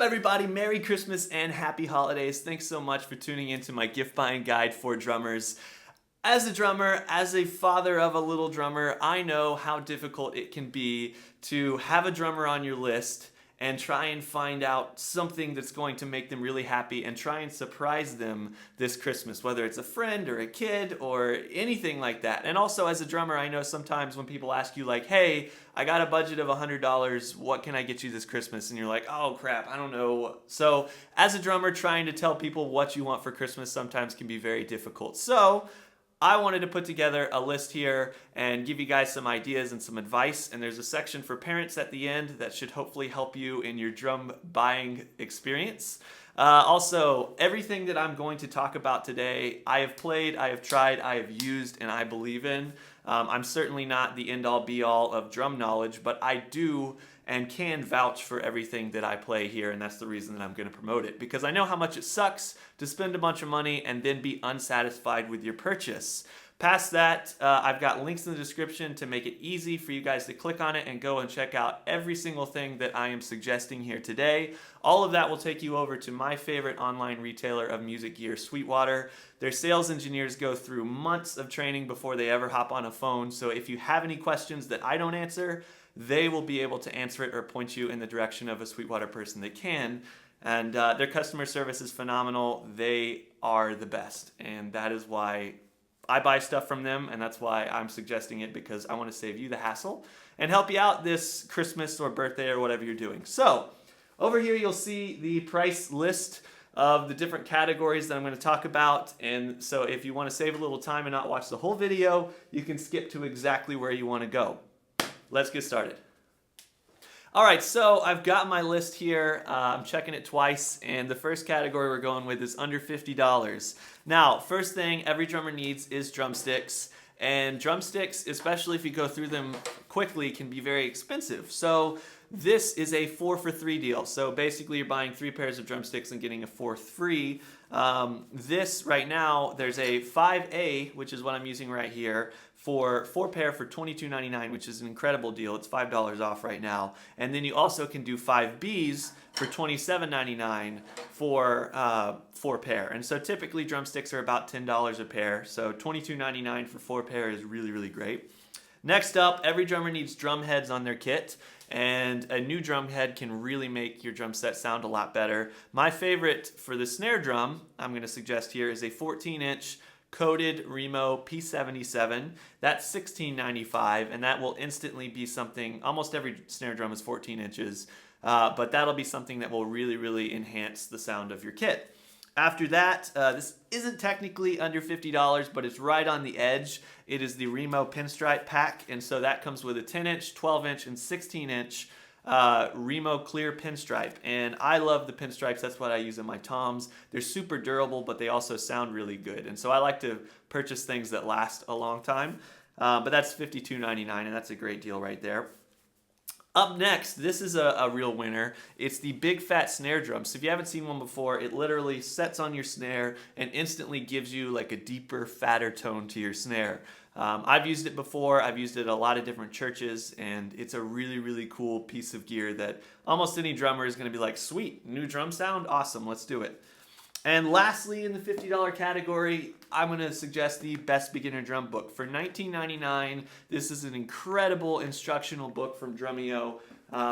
everybody? Merry Christmas and Happy Holidays. Thanks so much for tuning into my gift buying guide for drummers. As a drummer, as a father of a little drummer, I know how difficult it can be to have a drummer on your list and try and find out something that's going to make them really happy and try and surprise them this Christmas, whether it's a friend or a kid or anything like that. And also as a drummer, I know sometimes when people ask you like, hey, I got a budget of $100, what can I get you this Christmas? And you're like, oh crap, I don't know. So as a drummer, trying to tell people what you want for Christmas sometimes can be very difficult. So I wanted to put together a list here and give you guys some ideas and some advice, and there's a section for parents at the end that should hopefully help you in your drum buying experience. Also, everything that I'm going to talk about today, I have played, I have tried, I have used, and I believe in. I'm certainly not the end-all be-all of drum knowledge, but I do and can vouch for everything that I play here, and that's the reason that I'm going to promote it, because I know how much it sucks to spend a bunch of money and then be unsatisfied with your purchase. Past that, I've got links in the description to make it easy for you guys to click on it and go and check out every single thing that I am suggesting here today. All of that will take you over to my favorite online retailer of music gear, Sweetwater. Their sales engineers go through months of training before they ever hop on a phone, so if you have any questions that I don't answer, they will be able to answer it or point you in the direction of a Sweetwater person that can. And their customer service is phenomenal. They are the best, and that is why I buy stuff from them, and that's why I'm suggesting it, because I want to save you the hassle and help you out this Christmas or birthday or whatever you're doing. So over here you'll see the price list of the different categories that I'm going to talk about, and so if you want to save a little time and not watch the whole video, you can skip to exactly where you want to go. Let's get started. All right, so I've got my list here. I'm checking it twice, and the first category we're going with is under $50. Now, first thing every drummer needs is drumsticks, and drumsticks, especially if you go through them quickly, can be very expensive. So this is a 4-for-3 deal. So basically you're buying 3 pairs of drumsticks and getting a 4th free. This right now, there's a 5A, which is what I'm using right here, for 4 pair for $22.99, which is an incredible deal. It's $5 off right now. And then you also can do 5Bs for $27.99 for 4 pair. And so typically drumsticks are about $10 a pair. So $22.99 for 4 pair is really, really great. Next up, every drummer needs drum heads on their kit, and a new drum head can really make your drum set sound a lot better. My favorite for the snare drum, I'm going to suggest here, is a 14-inch coated Remo P77. That's $16.95, and that will instantly be something, almost every snare drum is 14 inches, but that'll be something that will really, really enhance the sound of your kit. After that, this isn't technically under $50, but it's right on the edge. It is the Remo Pinstripe Pack, and so that comes with a 10-inch, 12-inch, and 16-inch Remo clear pinstripe. And I love the pinstripes. That's what I use in my toms. They're super durable, but they also sound really good. And so I like to purchase things that last a long time. But that's $52.99, and that's a great deal right there. Up next, this is a real winner. It's the Big Fat Snare Drum. So if you haven't seen one before, it literally sets on your snare and instantly gives you like a deeper, fatter tone to your snare. I've used it before. I've used it at a lot of different churches, and it's a really, really cool piece of gear that almost any drummer is going to be like, sweet, new drum sound? Awesome, let's do it. And lastly, in the $50 category, I'm going to suggest the Best Beginner Drum Book. For $19.99, this is an incredible instructional book from Drumeo.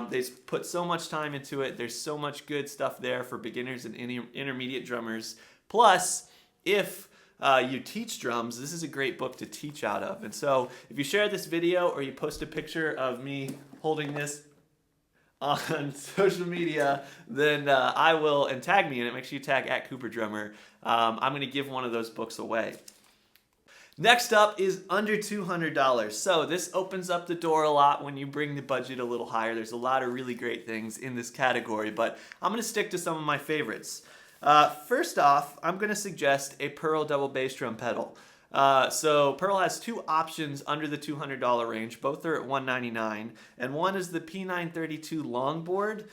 They put so much time into it. There's so much good stuff there for beginners and intermediate drummers. Plus, if you teach drums, this is a great book to teach out of. And so if you share this video or you post a picture of me holding this on social media, then I will, and tag me in it. Make sure you tag at Coop3r. I'm going to give one of those books away. Next up is under $200. So this opens up the door a lot when you bring the budget a little higher. There's a lot of really great things in this category, but I'm going to stick to some of my favorites. First off, I'm going to suggest a Pearl double bass drum pedal. So Pearl has two options under the $200 range. Both are at $199, and one is the P932 longboard,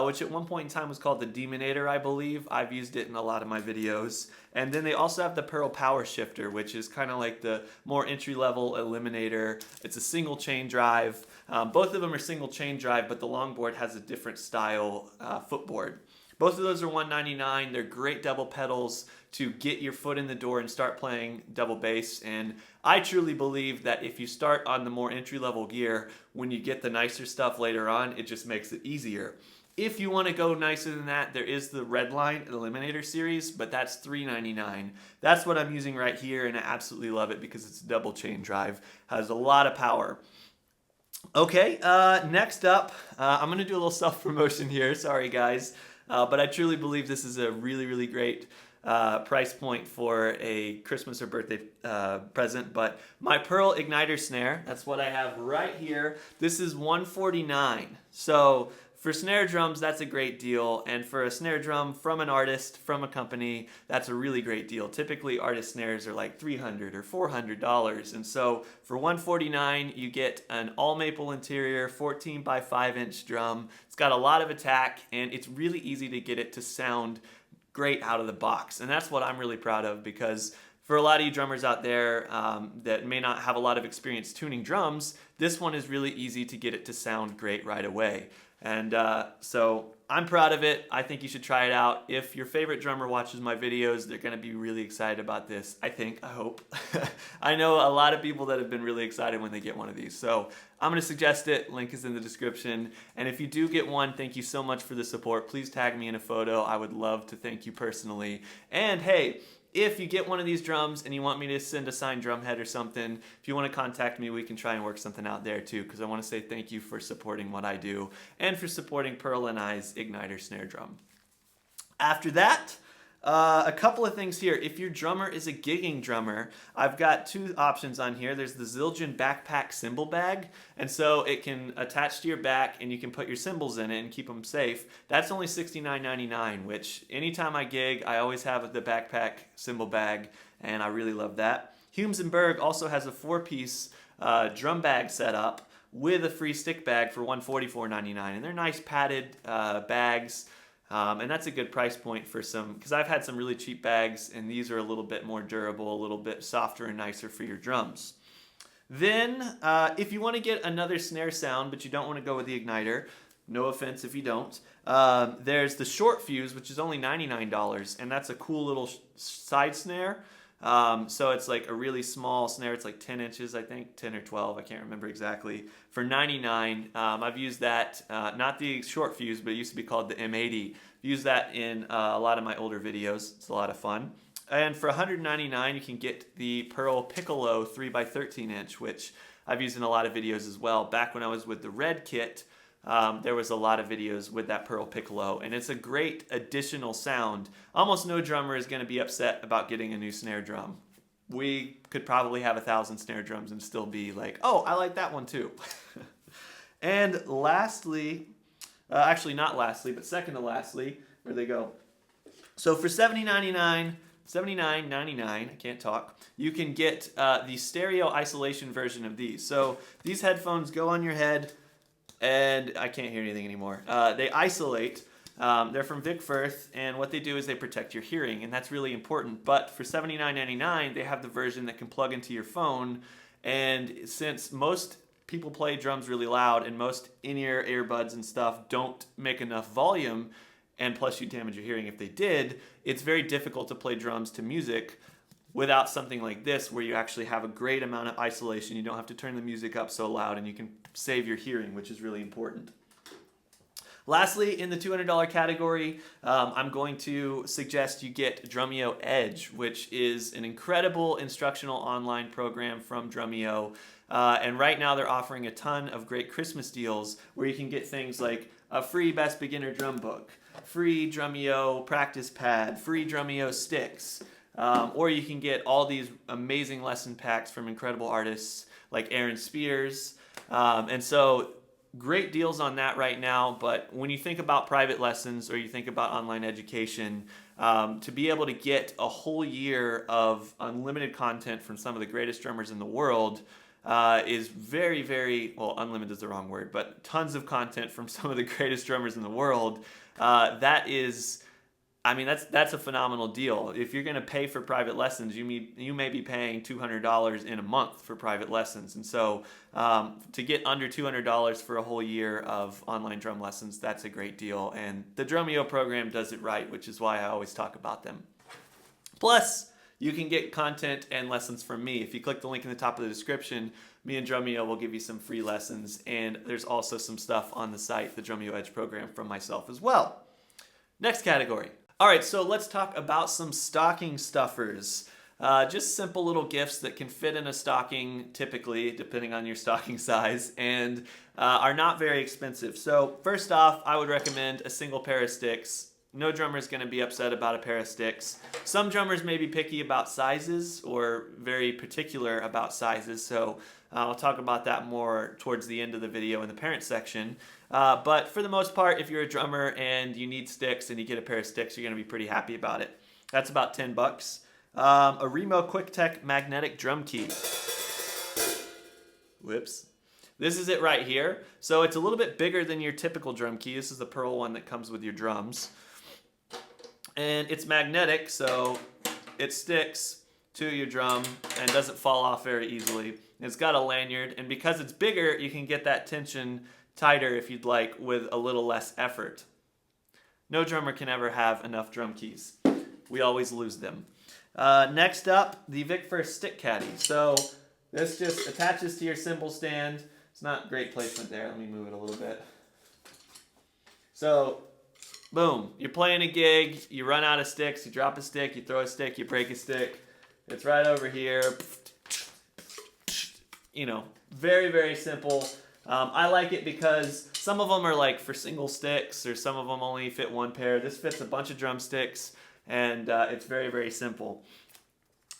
which at one point in time was called the Demonator, I believe. I've used it in a lot of my videos. And then they also have the Pearl Power Shifter, which is kind of like the more entry-level Eliminator. It's a single chain drive. Both of them are single chain drive, but the longboard has a different style footboard. Both of those are $199. They're great double pedals to get your foot in the door and start playing double bass. And I truly believe that if you start on the more entry-level gear, when you get the nicer stuff later on, it just makes it easier. If you want to go nicer than that, there is the Redline Eliminator series, but that's $399. That's what I'm using right here, and I absolutely love it because it's a double chain drive. Has a lot of power. Okay, next up, I'm going to do a little self-promotion here. Sorry, guys. But I truly believe this is a really, really great price point for a Christmas or birthday present. But my Pearl Igniter snare, that's what I have right here. This is $149. So for snare drums, that's a great deal. And for a snare drum from an artist, from a company, that's a really great deal. Typically, artist snares are like $300 or $400. And so for $149, you get an all maple interior, 14 by 5 inch drum. It's got a lot of attack, and it's really easy to get it to sound great out of the box. And that's what I'm really proud of, because for a lot of you drummers out there that may not have a lot of experience tuning drums, this one is really easy to get it to sound great right away. And so I'm proud of it. I think you should try it out. If your favorite drummer watches my videos, they're going to be really excited about this. I hope. I know a lot of people that have been really excited when they get one of these. So I'm going to suggest it. Link is in the description. And if you do get one, thank you so much for the support. Please tag me in a photo. I would love to thank you personally. And hey, if you get one of these drums and you want me to send a signed drum head or something, if you want to contact me, we can try and work something out there too, because I want to say thank you for supporting what I do and for supporting Pearl and I's Igniter snare drum. After that, a couple of things here. If your drummer is a gigging drummer, I've got two options on here. There's the Zildjian backpack cymbal bag, and so it can attach to your back and you can put your cymbals in it and keep them safe. That's only $69.99, which anytime I gig, I always have the backpack cymbal bag, and I really love that. Humes & Berg also has a 4-piece drum bag set up with a free stick bag for $144.99, and they're nice padded bags. And that's a good price point for some, because I've had some really cheap bags, and these are a little bit more durable, a little bit softer and nicer for your drums. Then, if you want to get another snare sound, but you don't want to go with the Igniter, no offense if you don't, there's the Short Fuse, which is only $99, and that's a cool little side snare. So it's like a really small snare. It's like 10 inches, I think, 10 or 12. I can't remember exactly. For $99, I've used that, not the Short Fuse, but it used to be called the M80. I've used that in a lot of my older videos. It's a lot of fun. And for $199, you can get the Pearl Piccolo 3x13 inch, which I've used in a lot of videos as well. Back when I was with the Red kit, there was a lot of videos with that Pearl Piccolo, and it's a great additional sound. Almost no drummer is going to be upset about getting a new snare drum. We could probably have 1,000 snare drums and still be like, oh, I like that one too. And lastly, actually not lastly, but second to lastly, where'd they go? So for $79.99, I can't talk, you can get the stereo isolation version of these. So these headphones go on your head, and I can't hear anything anymore. They isolate. They're from Vic Firth, and what they do is they protect your hearing, and that's really important. But for $79.99, they have the version that can plug into your phone, and since most people play drums really loud, and most in-ear earbuds and stuff don't make enough volume, and plus you damage your hearing if they did, it's very difficult to play drums to music without something like this, where you actually have a great amount of isolation. You don't have to turn the music up so loud, and you can save your hearing, which is really important. Lastly, in the $200 category, I'm going to suggest you get Drumeo Edge, which is an incredible instructional online program from Drumeo. And right now they're offering a ton of great Christmas deals where you can get things like a free Best Beginner Drum Book, free Drumeo practice pad, free Drumeo sticks, or you can get all these amazing lesson packs from incredible artists like Aaron Spears. And so great deals on that right now, but when you think about private lessons or you think about online education, to be able to get a whole year of unlimited content from some of the greatest drummers in the world is very, very, well, unlimited is the wrong word, but tons of content from some of the greatest drummers in the world. That is, I mean, that's a phenomenal deal. If you're going to pay for private lessons, you may be paying $200 in a month for private lessons. And so to get under $200 for a whole year of online drum lessons, that's a great deal. And the Drumeo program does it right, which is why I always talk about them. Plus, you can get content and lessons from me. If you click the link in the top of the description, me and Drumeo will give you some free lessons. And there's also some stuff on the site, the Drumeo Edge program, from myself as well. Next category. All right, so let's talk about some stocking stuffers. Just simple little gifts that can fit in a stocking, typically, depending on your stocking size, and are not very expensive. So first off, I would recommend a single pair of sticks. No drummer is going to be upset about a pair of sticks. Some drummers may be picky about sizes or very particular about sizes, so I'll talk about that more towards the end of the video in the parent section. But for the most part, if you're a drummer and you need sticks and you get a pair of sticks, you're going to be pretty happy about it. That's about 10 bucks. A Remo QuickTech magnetic drum key. Whoops. This is it right here. So it's a little bit bigger than your typical drum key. This is the pearl one that comes with your drums. And it's magnetic, so it sticks to your drum and doesn't fall off very easily. It's got a lanyard, and because it's bigger, you can get that tension tighter if you'd like with a little less effort. No drummer can ever have enough drum keys. We always lose them. Next up, the Coop3r stick caddy. So this just attaches to your cymbal stand. It's not great placement there. Let me move it a little bit. So boom, you're playing a gig, you run out of sticks, you drop a stick, you throw a stick, you break a stick. It's right over here. You know, very, very simple. I like it because some of them are like for single sticks, or some of them only fit one pair. This fits a bunch of drumsticks, and it's very, very simple.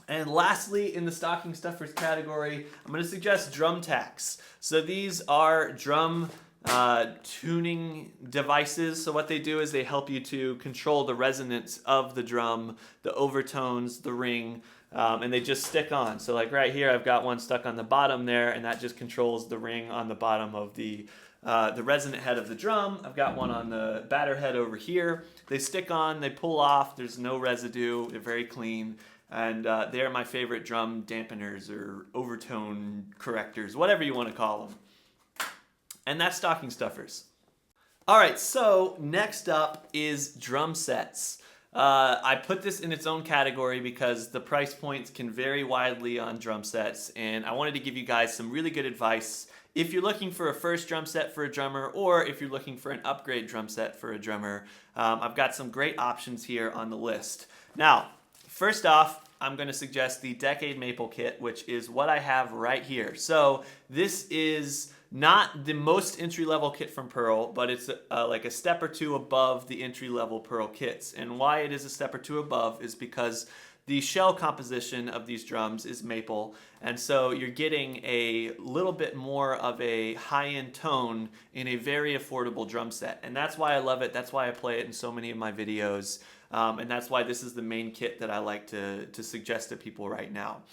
And lastly, in the stocking stuffers category, I'm going to suggest drum tacks. So these are drum tuning devices. So what they do is they help you to control the resonance of the drum, the overtones, the ring, and they just stick on. So like right here, I've got one stuck on the bottom there, and that just controls the ring on the bottom of the resonant head of the drum. I've got one on the batter head over here. They stick on, they pull off, there's no residue, they're very clean, and they're my favorite drum dampeners or overtone correctors, whatever you want to call them. And that's stocking stuffers. All right, so next up is drum sets. I put this in its own category because the price points can vary widely on drum sets, and I wanted to give you guys some really good advice if you're looking for a first drum set for a drummer, or if you're looking for an upgrade drum set for a drummer. I've got some great options here on the list. Now, first off, I'm going to suggest the Decade Maple Kit, which is what I have right here. So this is not the most entry-level kit from Pearl, but it's like a step or two above the entry-level Pearl kits. And why it is a step or two above is because the shell composition of these drums is maple, and so you're getting a little bit more of a high-end tone in a very affordable drum set. And that's why I love it. That's why I play it in so many of my videos. And that's why this is the main kit that I like to suggest to people right now.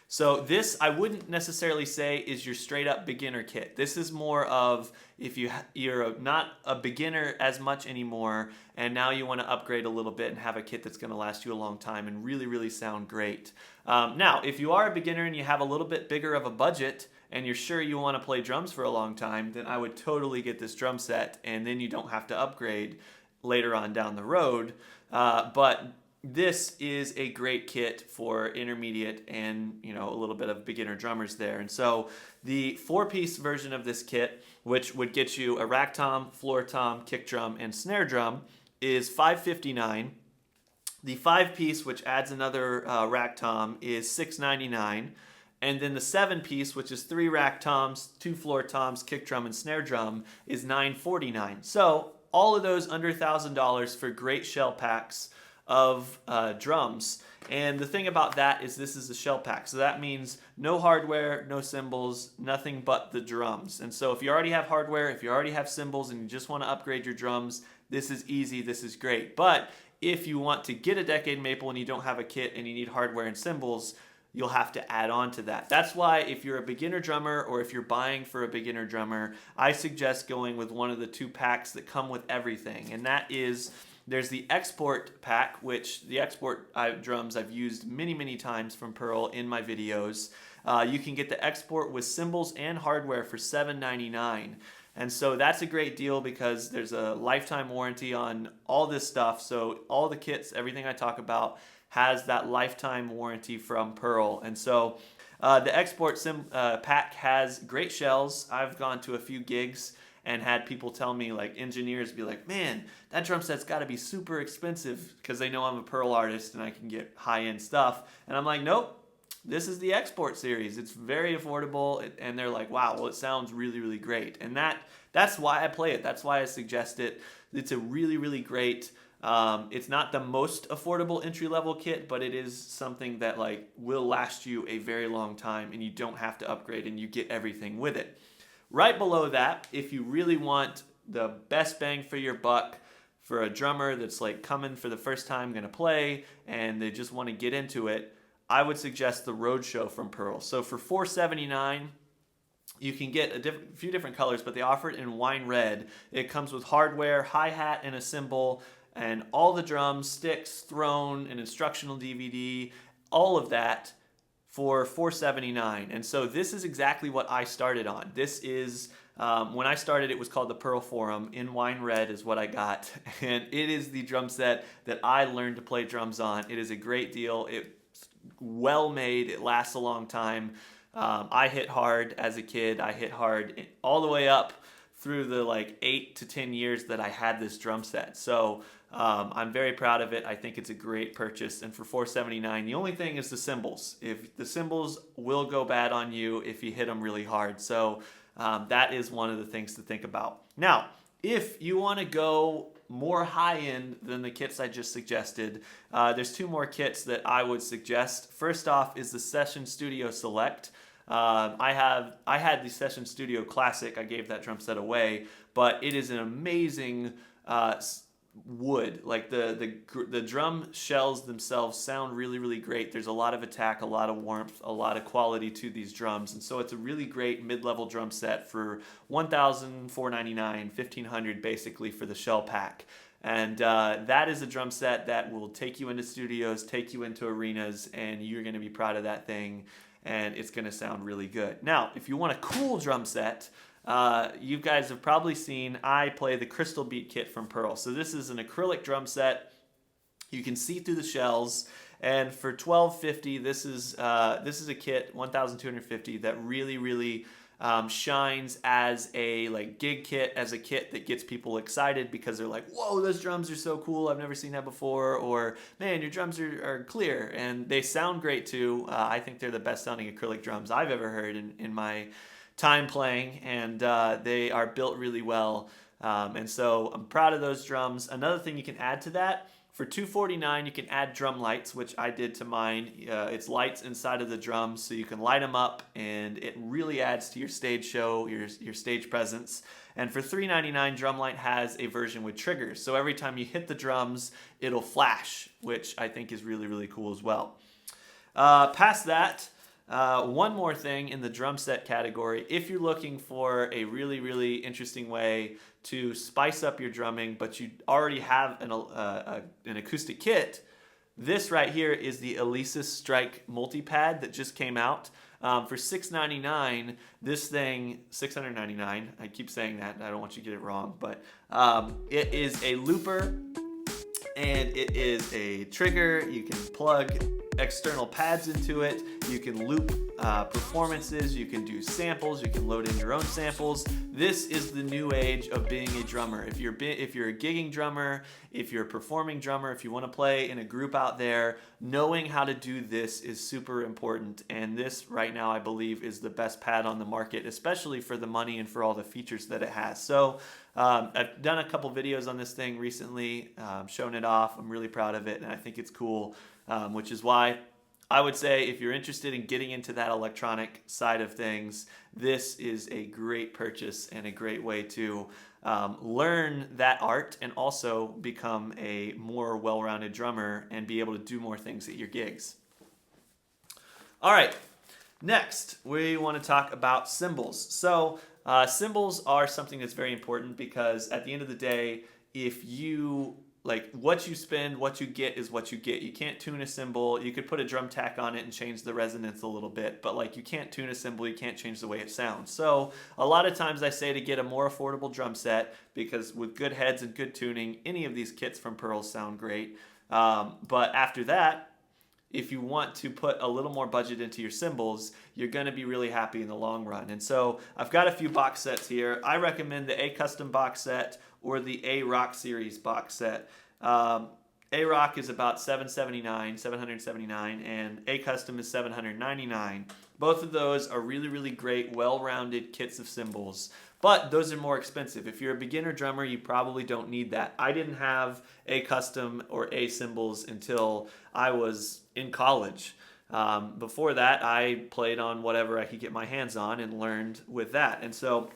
So this, I wouldn't necessarily say is your straight up beginner kit. This is more of if you're not a beginner as much anymore, and now you want to upgrade a little bit and have a kit that's going to last you a long time and really, really sound great. Now, if you are a beginner and you have a little bit bigger of a budget and you're sure you want to play drums for a long time, then I would totally get this drum set, and then you don't have to upgrade later on down the road. But this is a great kit for intermediate and, you know, a little bit of beginner drummers there. And so the 4-piece version of this kit, which would get you a rack tom, floor tom, kick drum, and snare drum, is $559. The 5-piece, which adds another rack tom, is $699. And then the 7-piece, which is 3 rack toms, 2 floor toms, kick drum, and snare drum, is $949. So all of those under $1,000 for great shell packs. of drums. And the thing about that is this is a shell pack. So that means no hardware, no cymbals, nothing but the drums. And so if you already have hardware, if you already have cymbals and you just want to upgrade your drums, this is easy, this is great. But if you want to get a Decade Maple and you don't have a kit and you need hardware and cymbals, you'll have to add on to that. That's why if you're a beginner drummer or if you're buying for a beginner drummer, I suggest going with one of the 2 packs that come with everything. And that is, there's the Export pack, which the Export drums I've used many, many times from Pearl in my videos. You can get the Export with cymbals and hardware for $7.99. And so that's a great deal because there's a lifetime warranty on all this stuff. So all the kits, everything I talk about, has that lifetime warranty from Pearl. And so the Export pack has great shells. I've gone to a few gigs and had people tell me, like engineers be like, man, that drum set's got to be super expensive, because they know I'm a Pearl artist and I can get high-end stuff. And I'm like, nope, this is the Export series. It's very affordable. And they're like, wow, well, it sounds really, really great. And that's why I play it. That's why I suggest it. It's a really, really great. It's not the most affordable entry-level kit, but it is something that like will last you a very long time, and you don't have to upgrade, and you get everything with it. Right below that, if you really want the best bang for your buck for a drummer that's like coming for the first time gonna play and they just want to get into it, I would suggest the Roadshow from Pearl. So for $4.79, you can get a few different colors, but they offer it in wine red. It comes with hardware, hi-hat, and a cymbal, and all the drums, sticks, throne, an instructional DVD, all of that for $4.79. And so this is exactly what I started on. This is, when I started, it was called the Pearl Forum. In wine red is what I got. And it is the drum set that I learned to play drums on. It is a great deal. It's well made. It lasts a long time. I hit hard as a kid. I hit hard all the way up through the like 8 to 10 years that I had this drum set. So I'm very proud of it. I think it's a great purchase. And for $4.79, the only thing is the cymbals. If the cymbals will go bad on you if you hit them really hard. So that is one of the things to think about. Now, if you want to go more high-end than the kits I just suggested, there's 2 more kits that I would suggest. First off is the Session Studio Select. I had the Session Studio Classic. I gave that drum set away, but it is an amazing wood. Like the drum shells themselves sound really, really great. There's a lot of attack, a lot of warmth, a lot of quality to these drums, and so it's a really great mid-level drum set for $1,499, $1,500 basically for the shell pack. And that is a drum set that will take you into studios, take you into arenas, and you're going to be proud of that thing, and it's going to sound really good. Now, if you want a cool drum set, you guys have probably seen I play the Crystal Beat kit from Pearl. So this is an acrylic drum set. You can see through the shells, and for $1,250, this is a kit, $1,250, that really, really shines as a like gig kit, as a kit that gets people excited because they're like, whoa, those drums are so cool, I've never seen that before, or man, your drums are clear, and they sound great too. I think they're the best sounding acrylic drums I've ever heard in my time playing, and they are built really well, and so I'm proud of those drums. Another thing you can add to that, for $249, you can add drum lights, which I did to mine. It's lights inside of the drums, so you can light them up, and it really adds to your stage show, your stage presence. And for $3.99, Drumlight has a version with triggers, so every time you hit the drums, it'll flash, which I think is really, really cool as well. Past that, one more thing in the drum set category. If you're looking for a really, really interesting way to spice up your drumming, but you already have an acoustic kit, this right here is the Alesis Strike Multipad that just came out. For $699, this thing, $699, I keep saying that, I don't want you to get it wrong, but it is a looper, and it is a trigger. You can plug external pads into it. You can loop performances. You can do samples. You can load in your own samples. This is the new age of being a drummer. If you're a gigging drummer, if you're a performing drummer, if you want to play in a group out there, knowing how to do this is super important. And this right now, I believe, is the best pad on the market, especially for the money and for all the features that it has. So I've done a couple videos on this thing recently, showing it off. I'm really proud of it, and I think it's cool, which is why I would say if you're interested in getting into that electronic side of things, this is a great purchase and a great way to learn that art and also become a more well-rounded drummer and be able to do more things at your gigs. All right, next we want to talk about cymbals. So cymbals are something that's very important because at the end of the day, if you what you spend, what you get is what you get. You can't tune a cymbal. You could put a drum tack on it and change the resonance a little bit, but you can't tune a cymbal, you can't change the way it sounds. So a lot of times I say to get a more affordable drum set because with good heads and good tuning, any of these kits from Pearls sound great. But after that, if you want to put a little more budget into your cymbals, you're going to be really happy in the long run. And so I've got a few box sets here. I recommend the A Custom box set or the A Rock series box set. A Rock is about $779, and A Custom is $799. Both of those are really, really great, well-rounded kits of cymbals. But those are more expensive. If you're a beginner drummer, you probably don't need that. I didn't have A Custom or A cymbals until I was in college. Before that, I played on whatever I could get my hands on and learned with that. And so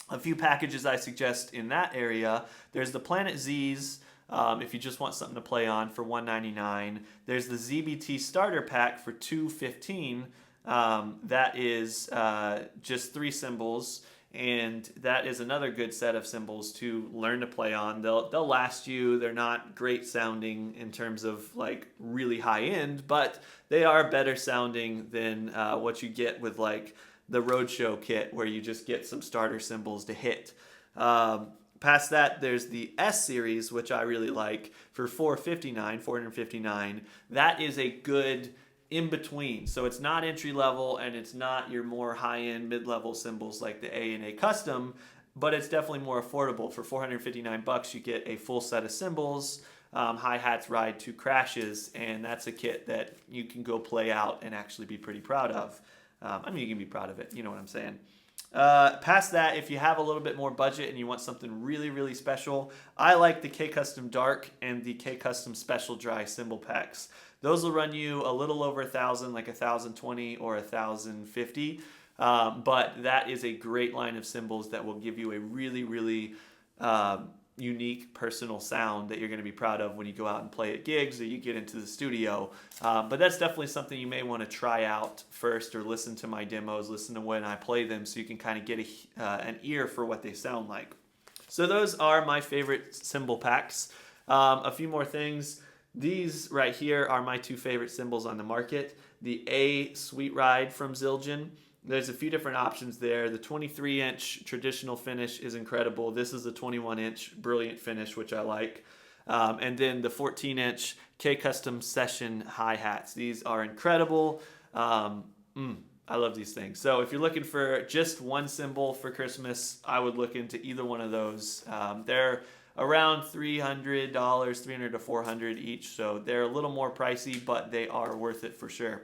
a few packages I suggest in that area, there's the Planet Z's, if you just want something to play on, for $199. There's the ZBT starter pack for $215. That is just 3 cymbals. And that is another good set of cymbals to learn to play on. They'll last you. They're not great sounding in terms of really high end, but they are better sounding than what you get with the Roadshow kit where you just get some starter cymbals to hit. Past that, there's the S series, which I really like, for $459. That is a good in between. So it's not entry level and it's not your more high-end mid-level cymbals like the A and A Custom, but it's definitely more affordable. For $459 you get a full set of cymbals, hi-hats, ride, 2 crashes, and that's a kit that you can go play out and actually be pretty proud of. You can be proud of it, you know what I'm saying. Past that, if you have a little bit more budget and you want something really, really special, I like the K Custom Dark and the K Custom Special Dry cymbal packs. Those will run you a little over $1,000, like $1,020 or $1,050. But that is a great line of cymbals that will give you a really, really unique personal sound that you're going to be proud of when you go out and play at gigs or you get into the studio. But that's definitely something you may want to try out first, or listen to my demos, listen to when I play them, so you can kind of get an ear for what they sound like. So those are my favorite cymbal packs. A few more things. These right here are my 2 favorite cymbals on the market. The A Sweet Ride from Zildjian. There's a few different options there. The 23-inch traditional finish is incredible. This is the 21-inch brilliant finish, which I like. And then the 14-inch K Custom Session hi-hats. These are incredible. I love these things. So if you're looking for just one cymbal for Christmas, I would look into either one of those. They're around $300, $300 to $400 each, so they're a little more pricey, but they are worth it for sure.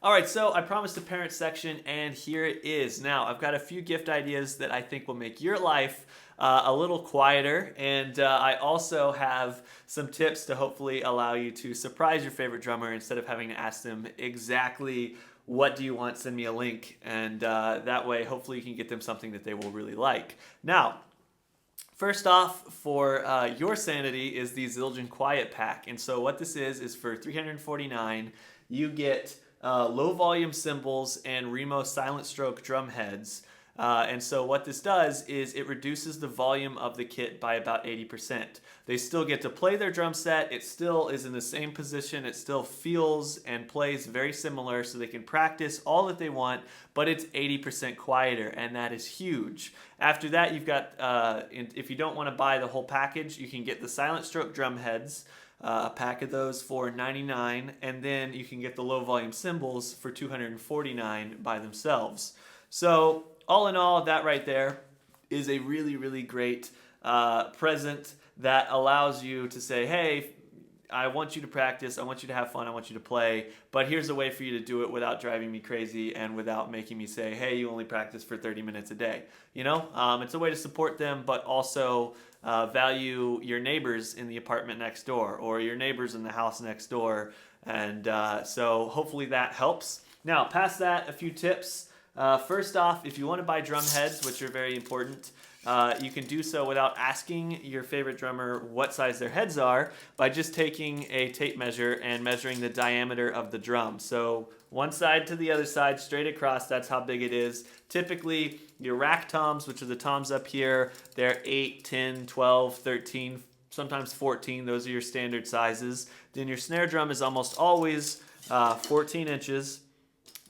All right, so I promised a parent section, and here it is. Now, I've got a few gift ideas that I think will make your life a little quieter, and I also have some tips to hopefully allow you to surprise your favorite drummer instead of having to ask them exactly what do you want, send me a link, and that way hopefully you can get them something that they will really like. Now, first off, for your sanity is the Zildjian Quiet Pack. And so what this is for $349, you get low volume cymbals and Remo silent stroke drum heads. And so what this does is it reduces the volume of the kit by about 80%. They still get to play their drum set. It still is in the same position. It still feels and plays very similar, so they can practice all that they want, but it's 80% quieter, and that is huge. After that, you've got, if you don't want to buy the whole package, you can get the silent stroke drum heads, a pack of those for $99, and then you can get the low volume cymbals for $249 by themselves. So all in all, that right there is a really, really great present that allows you to say, hey, I want you to practice, I want you to have fun, I want you to play, but here's a way for you to do it without driving me crazy and without making me say, hey, you only practice for 30 minutes a day. You know, it's a way to support them, but also value your neighbors in the apartment next door or your neighbors in the house next door. And so hopefully that helps. Now, past that, a few tips. First off, if you want to buy drum heads, which are very important, you can do so without asking your favorite drummer what size their heads are by just taking a tape measure and measuring the diameter of the drum. So one side to the other side, straight across, that's how big it is. Typically, your rack toms, which are the toms up here, they're 8, 10, 12, 13, sometimes 14. Those are your standard sizes. Then your snare drum is almost always 14 inches.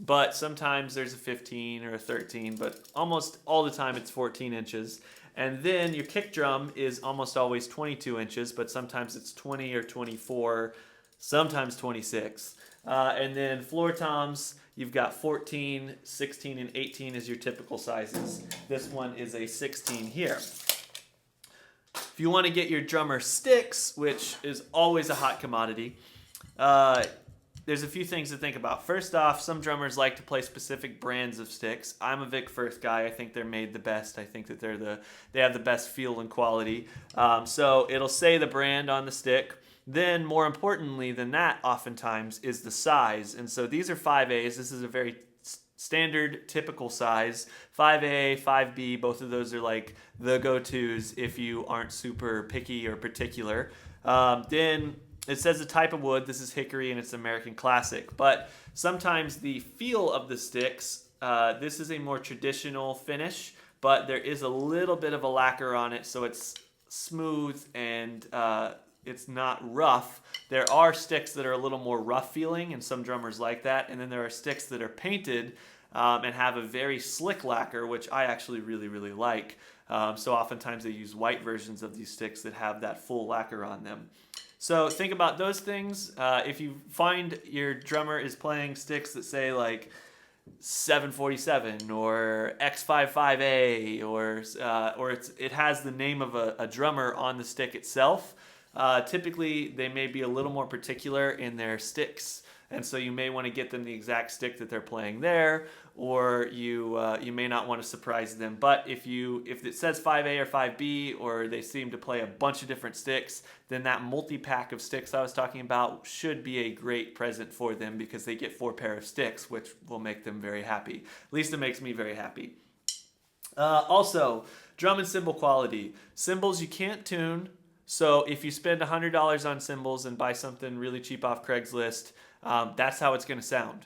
But sometimes there's a 15 or a 13, but almost all the time it's 14 inches. And then your kick drum is almost always 22 inches, but sometimes it's 20 or 24, sometimes 26. And then floor toms, you've got 14, 16, and 18 is your typical sizes. This one is a 16 here. If you want to get your drummer sticks, which is always a hot commodity, there's a few things to think about. First off, some drummers like to play specific brands of sticks. I'm a Vic Firth guy. I think they're made the best. I think that they have the best feel and quality. So it'll say the brand on the stick. Then, more importantly than that, oftentimes, is the size. And so these are 5As. This is a very standard, typical size. 5A, 5B, both of those are like the go-tos if you aren't super picky or particular. Then it says the type of wood. This is hickory and it's American Classic. But sometimes the feel of the sticks, this is a more traditional finish, but there is a little bit of a lacquer on it, so it's smooth and it's not rough. There are sticks that are a little more rough feeling, and some drummers like that. And then there are sticks that are painted and have a very slick lacquer, which I actually really, really like. So oftentimes they use white versions of these sticks that have that full lacquer on them. So think about those things. If you find your drummer is playing sticks that say like 747 or X55A or it has the name of a drummer on the stick itself, typically they may be a little more particular in their sticks. And so you may want to get them the exact stick that they're playing there, or you may not want to surprise them. But if it says 5A or 5B, or they seem to play a bunch of different sticks, then that multi-pack of sticks I was talking about should be a great present for them because they get 4 pair of sticks, which will make them very happy. At least it makes me very happy. Also, drum and cymbal quality. Cymbals you can't tune, so if you spend $100 on cymbals and buy something really cheap off Craigslist, that's how it's going to sound.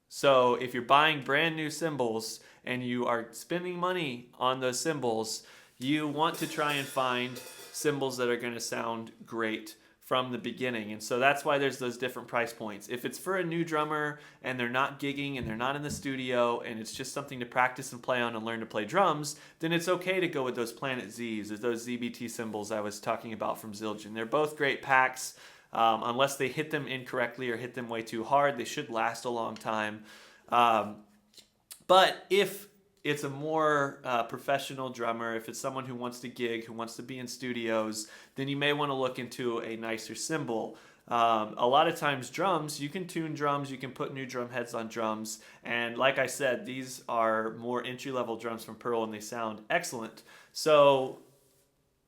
So if you're buying brand new cymbals and you are spending money on those cymbals, you want to try and find cymbals that are going to sound great from the beginning. And so that's why there's those different price points. If it's for a new drummer and they're not gigging and they're not in the studio and it's just something to practice and play on and learn to play drums, then it's okay to go with those Planet Zs or those ZBT cymbals I was talking about from Zildjian. They're both great packs. Unless they hit them incorrectly or hit them way too hard, they should last a long time. But if it's a more professional drummer, if it's someone who wants to gig, who wants to be in studios, then you may want to look into a nicer cymbal. A lot of times drums, you can tune drums, you can put new drum heads on drums, and like I said, these are more entry-level drums from Pearl and they sound excellent. So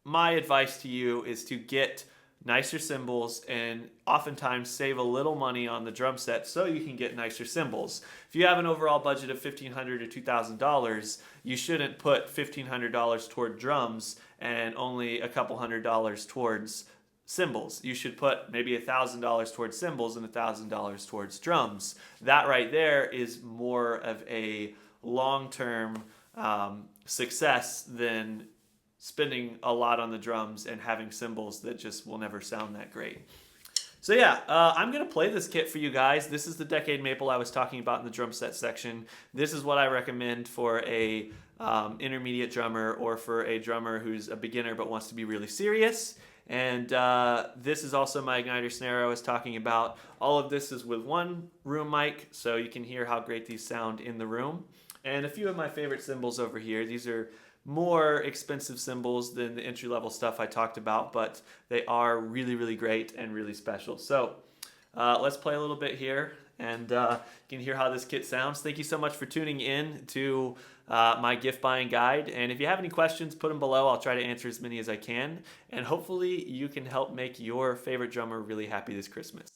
my advice to you is to get nicer cymbals and oftentimes save a little money on the drum set so you can get nicer cymbals. If you have an overall budget of $1,500 or $2,000, you shouldn't put $1,500 toward drums and only a couple $100 towards cymbals. You should put maybe $1,000 towards cymbals and $1,000 towards drums. That right there is more of a long-term success than spending a lot on the drums and having cymbals that just will never sound that great. So yeah, I'm going to play this kit for you guys. This is the Decade Maple I was talking about in the drum set section. This is what I recommend for a intermediate drummer or for a drummer who's a beginner but wants to be really serious. And this is also my igniter snare I was talking about. All of this is with one room mic, so you can hear how great these sound in the room. And a few of my favorite cymbals over here. These are more expensive cymbals than the entry-level stuff I talked about, but they are really, really great and really special. So let's play a little bit here, and you can hear how this kit sounds. Thank you so much for tuning in to my gift buying guide. And if you have any questions, put them below. I'll try to answer as many as I can. And hopefully you can help make your favorite drummer really happy this Christmas.